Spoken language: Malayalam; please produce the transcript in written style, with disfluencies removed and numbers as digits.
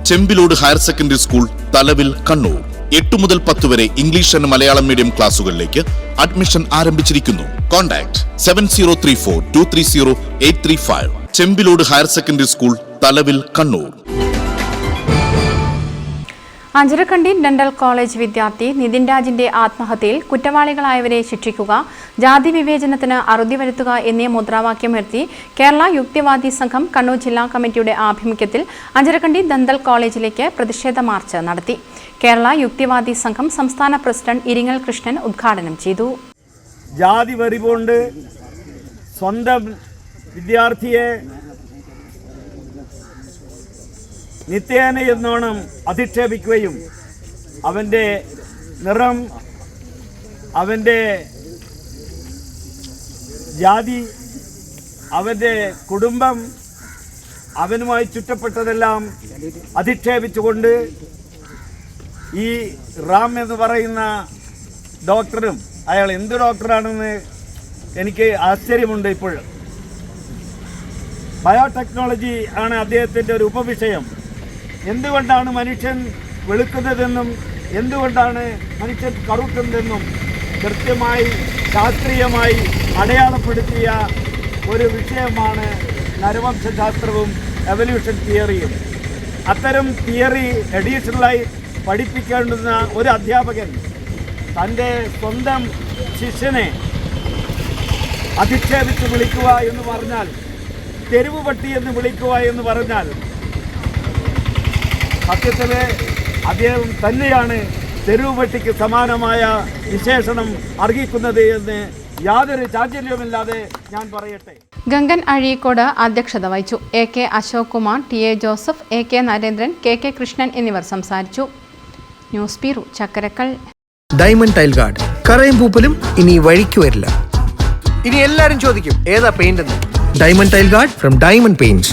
Chembilode higher secondary school, Thalavil, Kannur. 8 മുതൽ 10 വരെ ഇംഗ്ലീഷ് ആൻഡ് മലയാളം മീഡിയം ക്ലാസുകളിലേക്ക് അഡ്മിഷൻ ആരംഭിച്ചിരിക്കുന്നു. Contact 7034230835. Chembilode higher secondary school, Thalavil, Kannur. Anjarakandy dental college വിദ്യാർത്ഥി നിതിൻ രാജിന്റെ ആത്മഹത്യയിൽ കുറ്റവാളികളായവരെ ശിക്ഷിക്കുക, ജാതി വിവേചനത്തിന് അറുതി വരുത്തുക എന്നീ മുദ്രാവാക്യമുയർത്തി കേരള യുക്തിവാദി സംഘം കണ്ണൂർ ജില്ലാ കമ്മിറ്റിയുടെ ആഭിമുഖ്യത്തിൽ അഞ്ചരക്കണ്ടി ഡെന്റൽ കോളേജിലേക്ക് പ്രതിഷേധ മാർച്ച് നടത്തി. കേരള യുക്തിവാദി സംഘം സംസ്ഥാന പ്രസിഡന്റ് ഇരിങ്ങൽ കൃഷ്ണൻ ഉദ്ഘാടനം ചെയ്തു. ജാതി വെറികൊണ്ട് സ്വന്തം വിദ്യാർത്ഥിയെ നിത്യേന എന്നോണം അധിക്ഷേപിക്കുകയും അവൻ്റെ നിറം, അവൻ്റെ ജാതി, അവൻ്റെ കുടുംബം, അവനുമായി ചുറ്റപ്പെട്ടതെല്ലാം അധിക്ഷേപിച്ചുകൊണ്ട് ഈ റാം എന്ന് പറയുന്ന ഡോക്ടറും, അയാൾ എന്ത് ഡോക്ടറാണെന്ന് എനിക്ക് ആശ്ചര്യമുണ്ട്. ഇപ്പോൾ ബയോടെക്നോളജി ആണ് അദ്ദേഹത്തിൻ്റെ ഒരു ഉപവിഷയം. എന്തുകൊണ്ടാണ് മനുഷ്യൻ വെളുക്കുന്നതെന്നും എന്തുകൊണ്ടാണ് മനുഷ്യൻ കറുക്കുന്നതെന്നും കൃത്യമായി ശാസ്ത്രീയമായി അടയാളപ്പെടുത്തിയ ഒരു വിഷയമാണ് നരവംശാസ്ത്രവും എവല്യൂഷൻ തിയറിയും. അത്തരം തിയറി അഡീഷണലായി പഠിപ്പിക്കേണ്ടുന്ന ഒരു അധ്യാപകൻ തൻ്റെ സ്വന്തം ശിഷ്യനെ അധിക്ഷേപിച്ച് വിളിക്കുക എന്ന് പറഞ്ഞാൽ, തെരുവ് പട്ടി എന്ന് വിളിക്കുക എന്ന് പറഞ്ഞാൽ, സത്യത്തിൽ അദ്ദേഹം തന്നെയാണ് തെരുവ് പട്ടിക്ക് സമാനമായ വിശേഷണം അർഹിക്കുന്നത് എന്ന് യാതൊരു ചാഞ്ചല്യവുമില്ലാതെ ഞാൻ പറയട്ടെ. ഗംഗൻ അഴീക്കോട് അധ്യക്ഷത വഹിച്ചു. AK Ashok Kumar, TA Joseph, AK Narendran, KK Krishnan എന്നിവർ സംസാരിച്ചു. News bureau, Chakkarakkal. Diamond tile guard, കറയും പൂപ്പലും ഇനി വഴിക്ക് വരില്ല. ഇനി എല്ലാരും ചോദിക്കും ഏതാ പെയിന്റ് എന്ന്. Diamond tile guard from diamond paints.